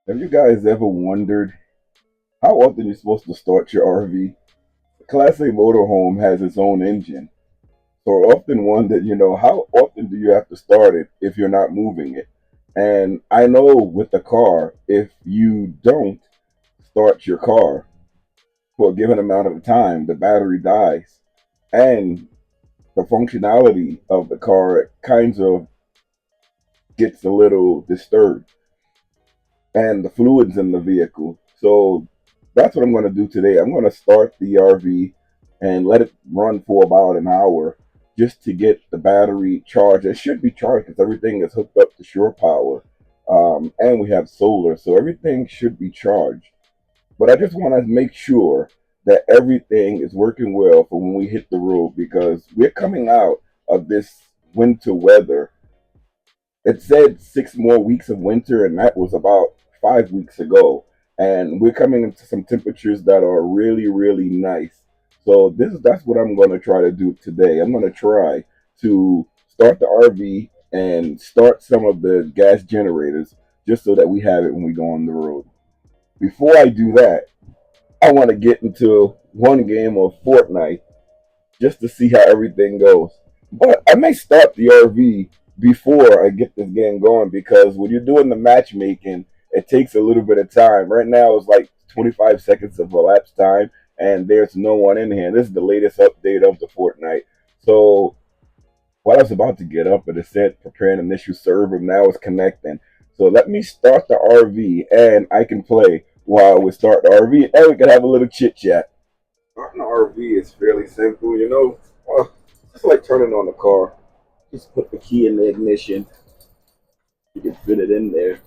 Have you guys ever wondered how often you're supposed to start your RV? Class A motorhome has its own engine. So I often wondered, how often do you have to start it if you're not moving it? And I know with the car, if you don't start your car for a given amount of time, the battery dies. And the functionality of the car kinds of gets a little disturbed. And the fluids in the vehicle. So that's what I'm going to do today. I'm going to start the RV and let it run for about an hour just to get the battery charged. It should be charged because everything is hooked up to shore power. And we have solar, so everything should be charged. But I just want to make sure that everything is working well for when we hit the road because we're coming out of this winter weather. It said 6 more weeks of winter, and that was about 5 weeks ago. And we're coming into some temperatures that are really, really nice. So that's what I'm going to try to do today. I'm going to try to start the RV and start some of the gas generators just so that we have it when we go on the road. Before I do that, I want to get into one game of Fortnite just to see how everything goes. But I may start the RV before I get this game going because when you're doing the matchmaking, it takes a little bit of time. Right now, it's like 25 seconds of elapsed time, and there's no one in here. This is the latest update of the Fortnite. So while I was about to get up, it said preparing initial server. Now it's connecting. So let me start the RV, and I can play while we start the RV, and we can have a little chit chat. Starting an RV is fairly simple, just like turning on the car. Just put the key in the ignition. You can fit it in there,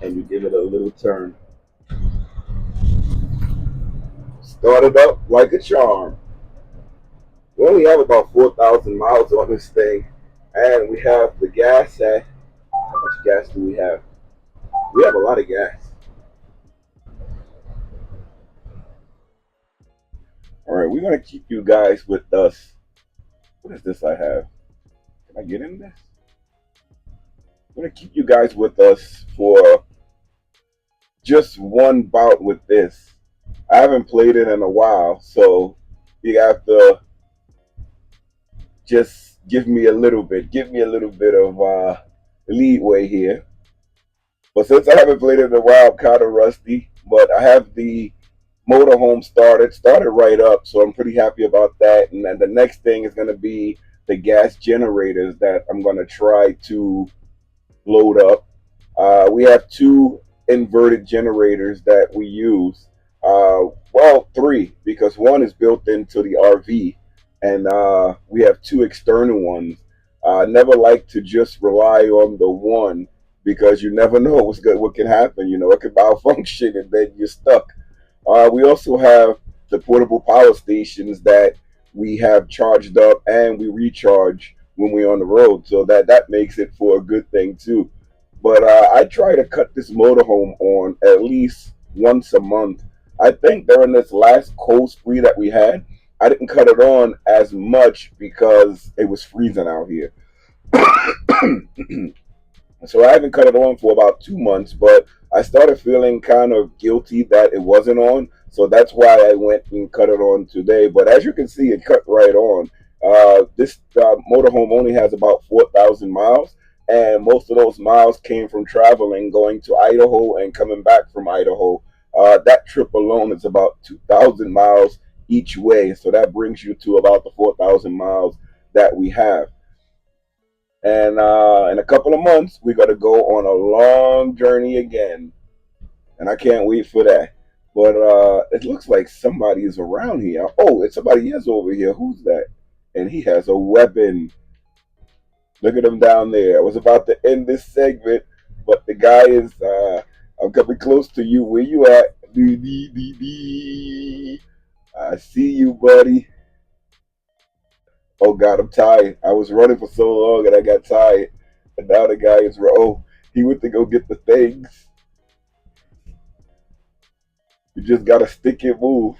and you give it a little turn. Start it up like a charm. We only have about 4,000 miles on this thing, and we have the gas at. How much gas do we have? We have a lot of gas. All right, we're gonna keep you guys with us. What is this I have? Can I get in this? We're gonna keep you guys with us for just one bout with this. I haven't played it in a while, so you have to just give me a little bit of leeway here. But since I haven't played it in a while, I'm kind of rusty. But I have the motorhome started right up, so I'm pretty happy about that. And then the next thing is going to be the gas generators that I'm going to try to load up. We have two inverted generators that we use. Well, three because one is built into the RV, and we have two external ones. I never like to just rely on the one because you never know what can happen. It could malfunction and then you're stuck. We also have the portable power stations that we have charged up and we recharge when we're on the road, so that makes it for a good thing too. But I try to cut this motorhome on at least once a month. I think during this last cold spree that we had, I didn't cut it on as much because it was freezing out here. So I haven't cut it on for about 2 months, but I started feeling kind of guilty that it wasn't on. So that's why I went and cut it on today. But as you can see, it cut right on. This motorhome only has about 4,000 miles, and most of those miles came from traveling, going to Idaho and coming back from Idaho. That trip alone is about 2,000 miles each way. So that brings you to about the 4,000 miles that we have. And in a couple of months, we're going to go on a long journey again. And I can't wait for that. But it looks like somebody is around here. Oh, it's somebody is over here. Who's that? And he has a weapon. Look at him down there. I was about to end this segment, but the guy is, I'm coming close to you. Where you at? I see you, buddy. Oh God, I'm tired. I was running for so long and I got tired. And now the guy is he went to go get the things. You just gotta stick and move.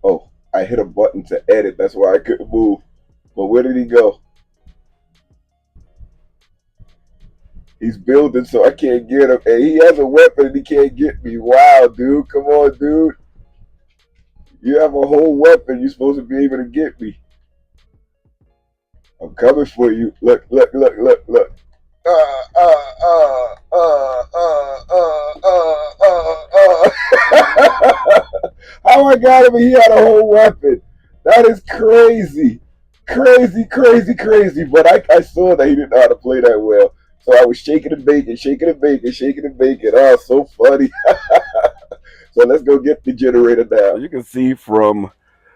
Oh, I hit a button to edit. That's why I couldn't move. But where did he go? He's building so I can't get him. And he has a weapon and he can't get me. Wow, dude. Come on, dude. You have a whole weapon. You're supposed to be able to get me. I'm coming for you. Look, look, look, look, look. Uh, uh, uh, uh, uh, uh, How I got him and he had a whole weapon. That is crazy. Crazy, crazy, crazy. But I saw that he didn't know how to play that well. So I was shaking and baking, shaking and baking, shaking and baking. Oh, so funny. So let's go get the generator now. You can see from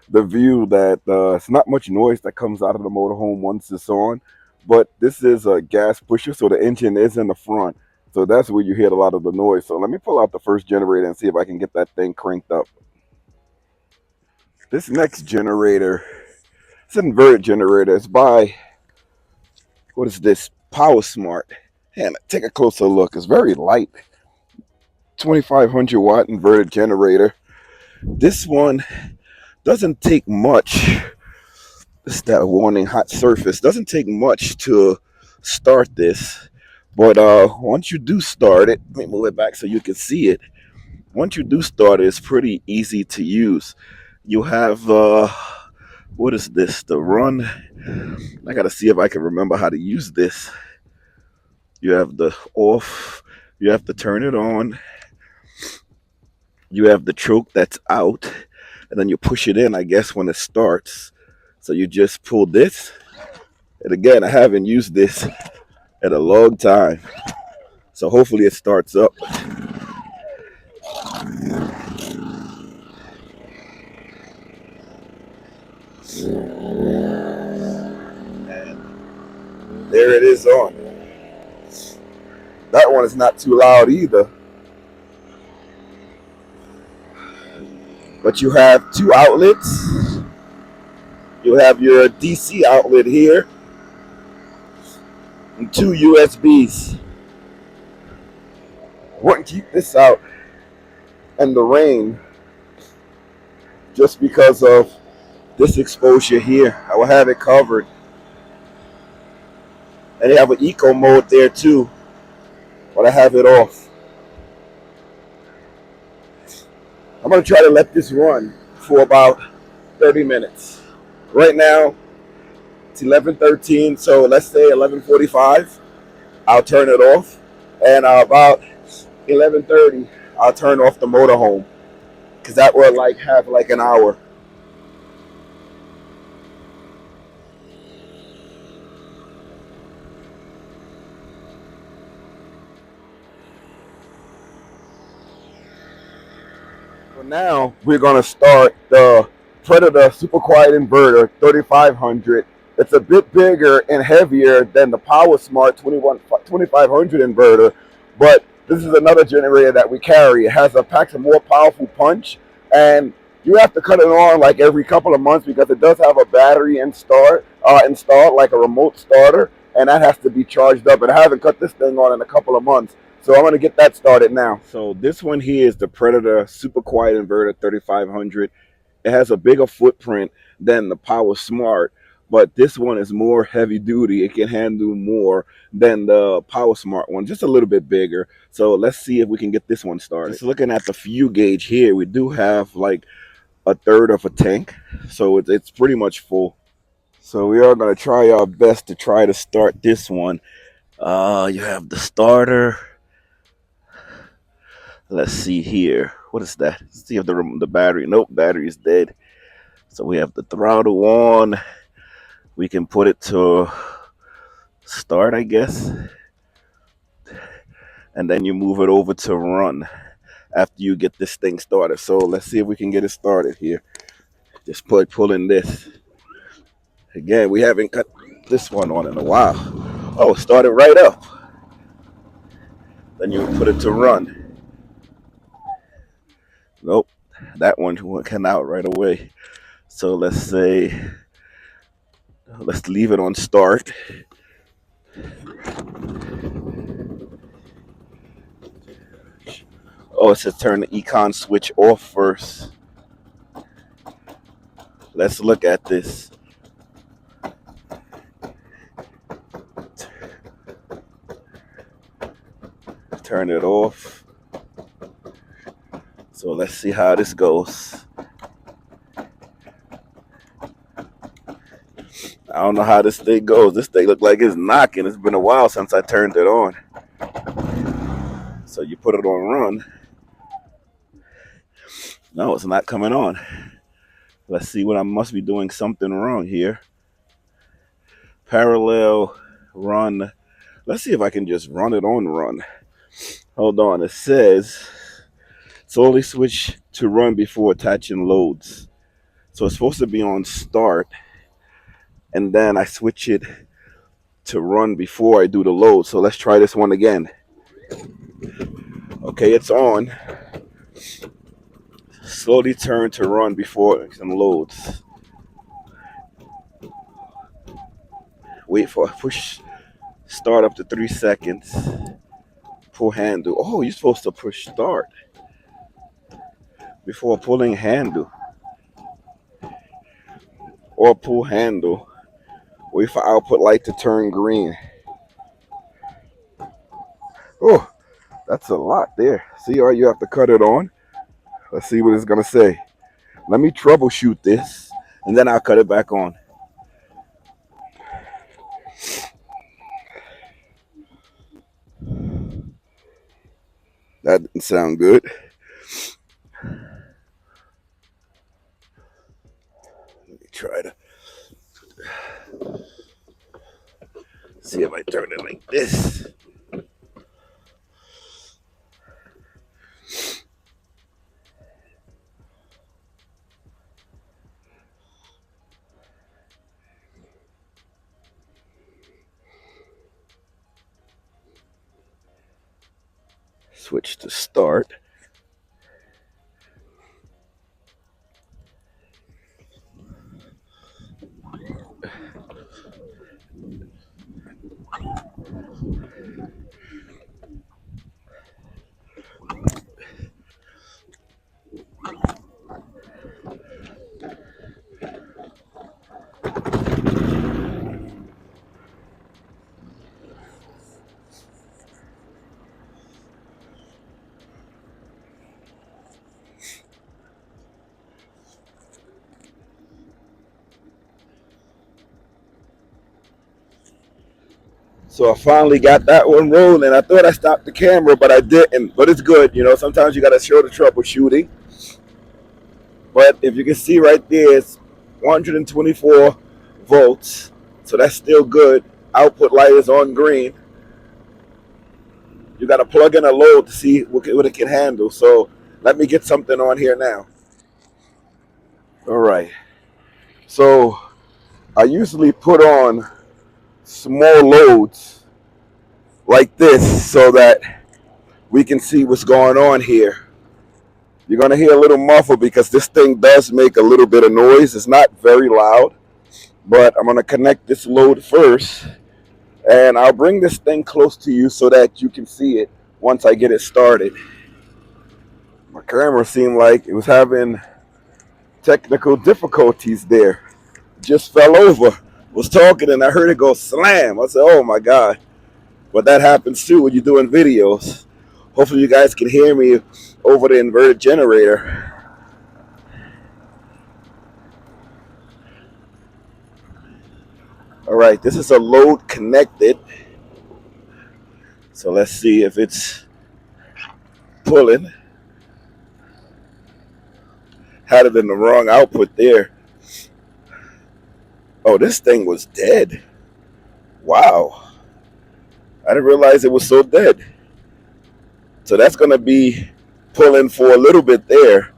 the view that it's not much noise that comes out of the motorhome once it's on, but this is a gas pusher, so the engine is in the front, so that's where you hear a lot of the noise. So let me pull out the first generator and see if I can get that thing cranked up. This next generator, it's an inverter generator. It's by, what is this, Power Smart. And take a closer look. It's very light. 2500 watt inverter generator. This one doesn't take much. It's that warning hot surface. Doesn't take much to start this, but once you do start it, let me move it back so you can see it. Once you do start it, it's pretty easy to use. You have what is this? The run. I gotta see if I can remember how to use this. You have the off. You have to turn it on. You have the choke that's out, and then you push it in, I guess, when it starts. So you just pull this, and again, I haven't used this in a long time, so hopefully it starts up. And there it is on. That one is not too loud either. But you have two outlets. You have your DC outlet here and two USBs. I wouldn't keep this out in the rain just because of this exposure here. I will have it covered. And they have an eco mode there too, but I have it off. I'm going to try to let this run for about 30 minutes. Right now, it's 11:13, so let's say 11:45. I'll turn it off, and about 11:30, I'll turn off the motorhome, because that will have an hour. So now we're going to start the Predator Super Quiet Inverter 3500. It's a bit bigger and heavier than the Power Smart 2500 inverter, but this is another generator that we carry. It has packs a more powerful punch, and you have to cut it on like every couple of months because it does have a battery installed, like a remote starter, and that has to be charged up. And I haven't cut this thing on in a couple of months, so I'm going to get that started now. So this one here is the Predator Super Quiet Inverter 3500. It has a bigger footprint than the Power Smart, but this one is more heavy duty. It can handle more than the Power Smart one, just a little bit bigger. So let's see if we can get this one started. Just looking at the fuel gauge here, we do have like a third of a tank, so it's pretty much full. So we are going to try our best to try to start this one. You have the starter. Let's see here. What is that? Let's see if the battery. Nope, battery is dead. So we have the throttle on. We can put it to start, I guess. And then you move it over to run after you get this thing started. So let's see if we can get it started here. Just pulling this. Again, we haven't cut this one on in a while. Oh, started right up. Then you put it to run. Nope, that one came out right away. So let's leave it on start. Oh, it says turn the econ switch off first. Let's look at this. turn it off. So let's see how this goes. I don't know how this thing goes. This thing look like it's knocking. It's been a while since I turned it on. So you put it on run. No, it's not coming on. Let's see what I must be doing something wrong here. Parallel run. Let's see if I can just run it on run. Hold on. It says slowly switch to run before attaching loads. So it's supposed to be on start. And then I switch it to run before I do the load. So let's try this one again. Okay, it's on. Slowly turn to run before some loads. Wait for push start up to 3 seconds. Pull handle. Oh, you're supposed to push start before pulling handle. Or pull handle. Wait for output light to turn green. Oh, that's a lot there. See, or you have to cut it on. Let's see what it's gonna say. Let me troubleshoot this, and then I'll cut it back on. That didn't sound good. Let me try to see if I turn it like this. Switch to start. So I finally got that one rolling. I thought I stopped the camera, but I didn't. But it's good, you know. Sometimes you got to show the troubleshooting. But if you can see right there, it's 124 volts. So that's still good. Output light is on green. You got to plug in a load to see what it can handle. So let me get something on here now. All right. So I usually put on small loads like this so that we can see what's going on here. You're going to hear a little muffle because this thing does make a little bit of noise. It's not very loud, but I'm going to connect this load first, and I'll bring this thing close to you so that you can see it once I get it started. My camera seemed like it was having technical difficulties there. Just fell over. Was talking and I heard it go slam. I said, oh my God. But that happens too when you're doing videos. Hopefully you guys can hear me over the inverter generator. All right, this is a load connected. So let's see if it's pulling. Had it in the wrong output there. Oh, this thing was dead. Wow. I didn't realize it was so dead. So that's going to be pulling for a little bit there.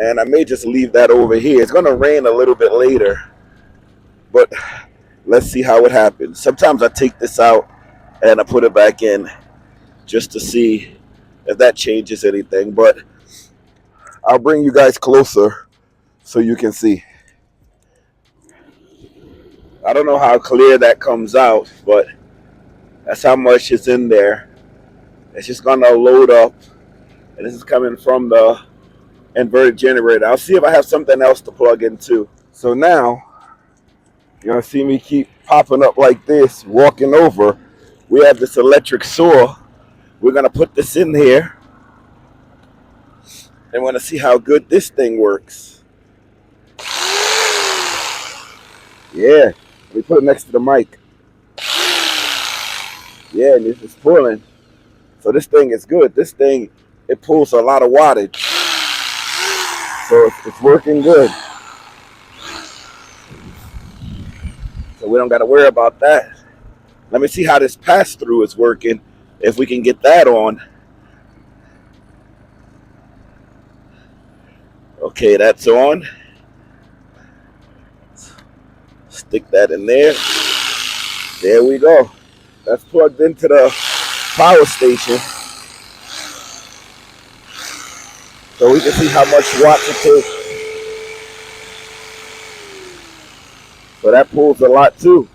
And I may just leave that over here. It's going to rain a little bit later. But let's see how it happens. Sometimes I take this out and I put it back in just to see if that changes anything. But I'll bring you guys closer so you can see. I don't know how clear that comes out, but that's how much is in there. It's just going to load up. And this is coming from the inverter generator. I'll see if I have something else to plug in too. So now, you're going to see me keep popping up like this, walking over. We have this electric saw. We're going to put this in here and we're going to see how good this thing works. Yeah, we put it next to the mic. Yeah, and it's pulling. So this thing is good. This thing, it pulls a lot of wattage. So it's working good. So we don't got to worry about that. Let me see how this pass-through is working. If we can get that on. Okay, that's on. Stick that in there. There we go. That's plugged into the power station. So we can see how much watts it takes. So that pulls a lot too.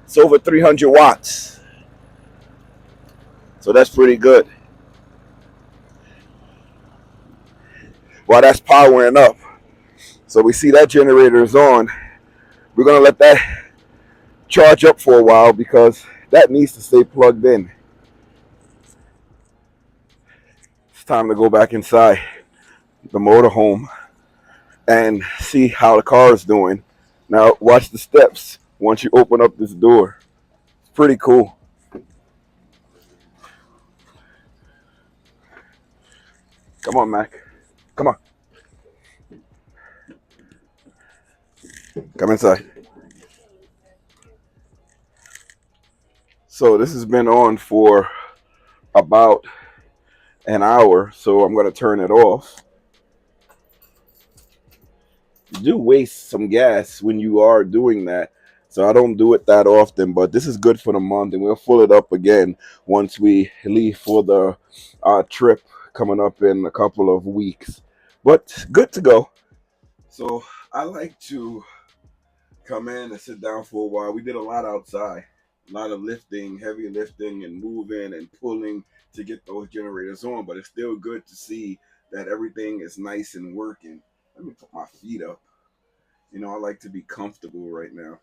It's over 300 watts. So that's pretty good. While that's powering up. So we see that generator is on. We're going to let that charge up for a while because that needs to stay plugged in. It's time to go back inside the motorhome and see how the car is doing. Now watch the steps once you open up this door. It's pretty cool. Come on, Mac. Come on. Come inside. So this has been on for about an hour, so I'm going to turn it off. You do waste some gas when you are doing that, so I don't do it that often, but this is good for the month, and we'll fill it up again once we leave for the trip coming up in a couple of weeks. But good to go. So I like to come in and sit down for a while. We did a lot outside, a lot of lifting, heavy lifting and moving and pulling to get those generators on, but it's still good to see that everything is nice and working. Let me put my feet up. You know, I like to be comfortable right now.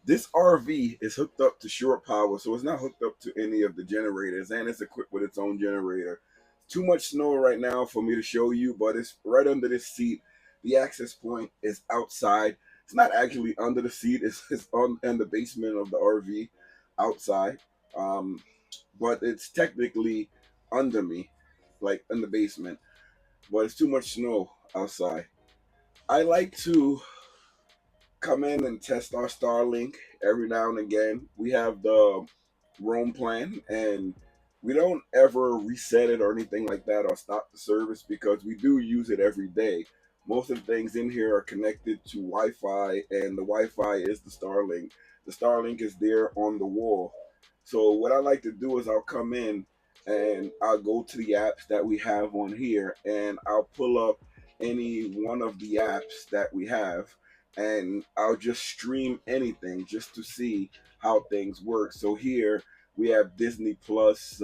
This RV is hooked up to shore power, so it's not hooked up to any of the generators, and it's equipped with its own generator. Too much snow right now for me to show you, but it's right under this seat. The access point is outside. It's not actually under the seat. It's on in the basement of the RV outside. But it's technically under me, like in the basement. But it's too much snow outside. I like to come in and test our Starlink every now and again. We have the Roam plan, and we don't ever reset it or anything like that or stop the service because we do use it every day. Most of the things in here are connected to Wi-Fi, and the Wi-Fi is the Starlink. The Starlink is there on the wall. So what I like to do is I'll come in and I'll go to the apps that we have on here, and I'll pull up any one of the apps that we have, and I'll just stream anything just to see how things work. So here we have Disney Plus,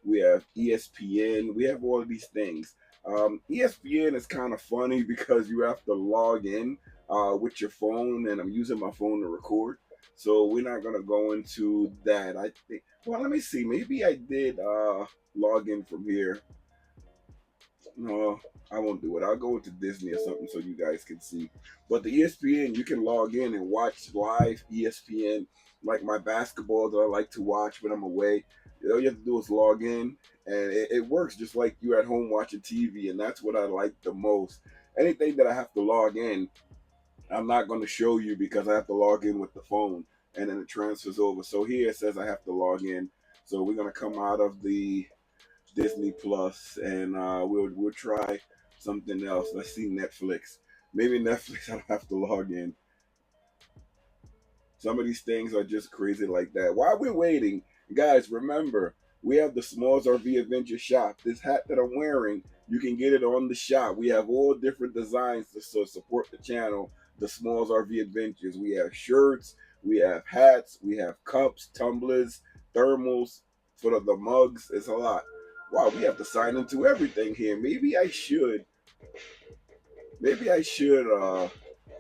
we have ESPN, we have all of these things. ESPN is kind of funny because you have to log in with your phone, and I'm using my phone to record. So we're not gonna go into that. I think. Well, let me see. Maybe I did log in from here. No, I won't do it. I'll go into Disney or something so you guys can see. But the ESPN, you can log in and watch live ESPN, like my basketball that I like to watch when I'm away. All you have to do is log in, and it works just like you at home watching TV, and that's what I like the most. Anything that I have to log in, I'm not going to show you because I have to log in with the phone, and then it transfers over. So here it says I have to log in. So we're going to come out of the Disney Plus, and we'll try something else. Let's see Netflix. Maybe Netflix I don't have to log in. Some of these things are just crazy like that. While we're waiting, guys, remember we have the SmallsRV Adventure shop. This hat that I'm wearing, you can get it on the shop. We have all different designs to support the channel. The SmallsRV Adventures. We have shirts, we have hats, we have cups, tumblers, thermals for the mugs. It's a lot. Wow, we have to sign into everything here. Maybe I should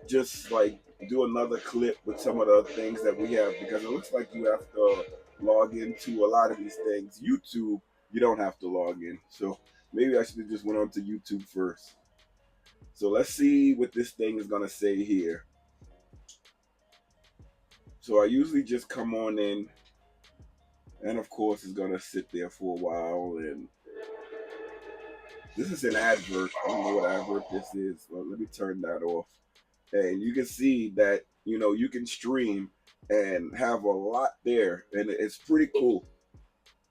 just like do another clip with some of the things that we have, because it looks like you have to log into a lot of these things. YouTube, you don't have to log in. So maybe I should have just went on to YouTube first. So let's see what this thing is gonna say here. So I usually just come on in, and of course it's gonna sit there for a while. And this is an advert. I don't know what advert this is, but let me turn that off. And you can see that, you know, you can stream and have a lot there, and it's pretty cool.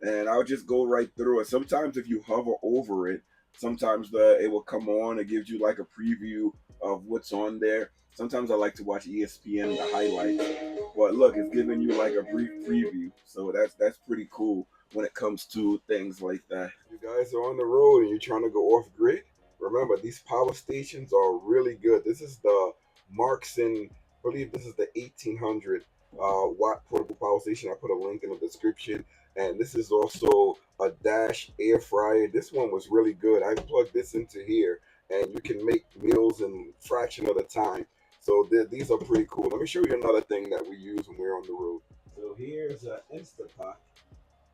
And I'll just go right through it. Sometimes if you hover over it, sometimes it will come on. It gives you like a preview of what's on there. Sometimes I like to watch ESPN, the highlights. But look, it's giving you like a brief preview. So that's pretty cool when it comes to things like that. You guys are on the road and you're trying to go off grid. Remember, these power stations are really good. This is the Markson, I believe this is the 1800 watt portable power station. I put a link in the description. And this is also a Dash air fryer. This one was really good. I plugged this into here, and you can make meals in a fraction of the time. So these are pretty cool. Let me show you another thing that we use when we're on the road. So here's an Instapot.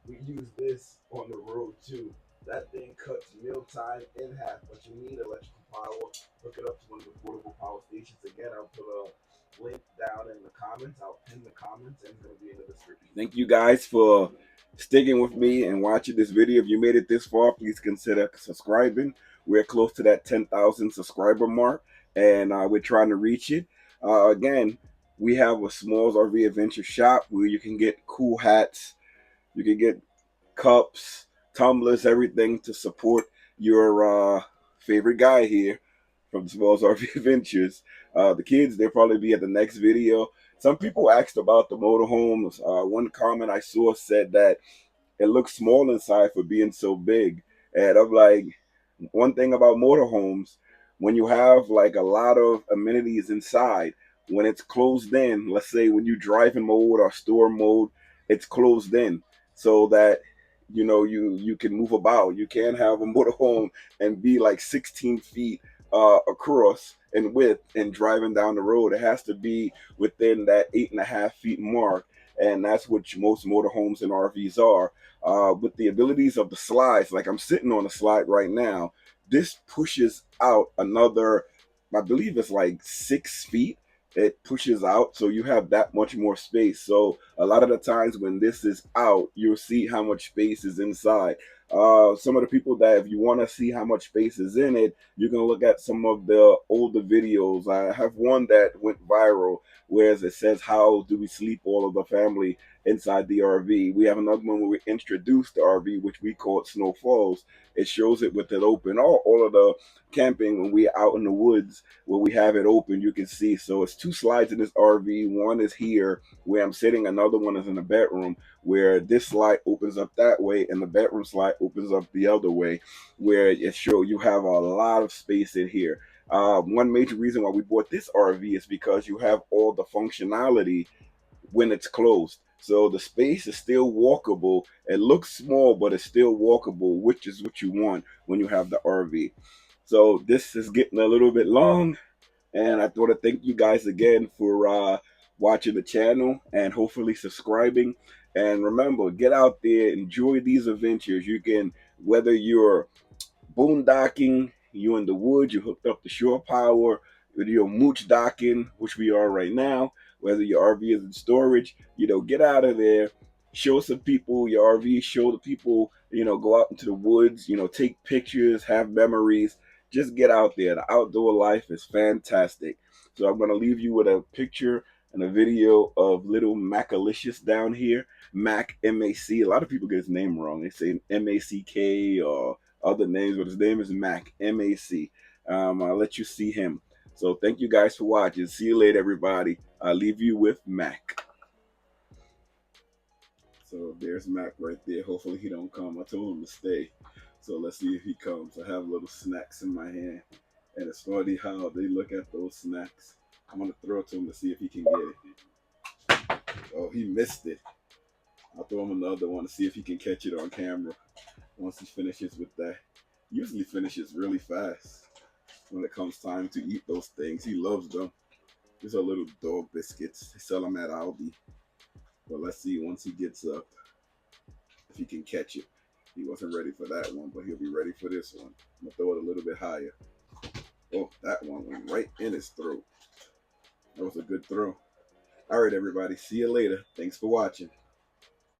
We use this on the road too. That thing cuts meal time in half, but you need electrical power. Hook it up to one of the portable power stations. Again, I'll put a link down in the comments. I'll pin the comments, and it's going to be in the description. Thank you guys for sticking with me and watching this video. If you made it this far, please consider subscribing. We're close to that 10,000 subscriber mark, and we're trying to reach it. Again, we have a SmallsRV Adventure shop where you can get cool hats, you can get cups, tumblers, everything to support your favorite guy here from SmallsRV Adventures. The kids, they'll probably be at the next video. Some people asked about the motorhomes. One comment I saw said that it looks small inside for being so big. And I'm like, one thing about motorhomes, when you have like a lot of amenities inside, when it's closed in, let's say when you drive in mode or store mode, it's closed in so that you know you can move about. You can't have a motorhome and be like 16 feet across in width and driving down the road. It has to be within that 8.5 feet mark, and that's what most motorhomes and RVs are. With the abilities of the slides, like I'm sitting on a slide right now, this pushes out another, I believe it's like 6 feet. It pushes out, so you have that much more space. So a lot of the times when this is out, you'll see how much space is inside. Some of the people that, if you want to see how much space is in it, you can look at some of the older videos. I have one that went viral, where it says, how do we sleep all of the family inside the RV? We have another one where we introduced the RV, which we call it Snow Falls. It shows it with it open. All of the camping when we're out in the woods where we have it open, you can see. So it's two slides in this RV. One is here where I'm sitting. Another one is in the bedroom where this slide opens up that way and the bedroom slide opens up the other way, where it shows you have a lot of space in here. One major reason why we bought this RV is because you have all the functionality when it's closed. So the space is still walkable. It looks small, but it's still walkable, which is what you want when you have the RV. So this is getting a little bit long, and I thought to thank you guys again for watching the channel and hopefully subscribing. And remember, get out there, enjoy these adventures. You can, whether you're boondocking, you in the woods, you hooked up to shore power, whether you're mooch docking, which we are right now, whether your RV is in storage, get out of there, show some people your RV, show the people, go out into the woods, take pictures, have memories, just get out there. The outdoor life is fantastic. So I'm going to leave you with a picture and a video of little Macalicious down here. Mac, M-A-C. A lot of people get his name wrong. They say M-A-C-K or other names, but his name is Mac, M-A-C. I'll let you see him. So thank you guys for watching. See you later, everybody. I'll leave you with Mac. So there's Mac right there. Hopefully he don't come. I told him to stay. So let's see if he comes. I have little snacks in my hand. And it's funny how they look at those snacks. I'm going to throw it to him to see if he can get it. Oh, he missed it. I'll throw him another one to see if he can catch it on camera once he finishes with that. Usually finishes really fast when it comes time to eat those things. He loves them. These are little dog biscuits. They sell them at Aldi. But let's see once he gets up if he can catch it. He wasn't ready for that one, but he'll be ready for this one. I'm gonna throw it a little bit higher. Oh, that one went right in his throat. That was a good throw. All right, everybody. See you later. Thanks for watching.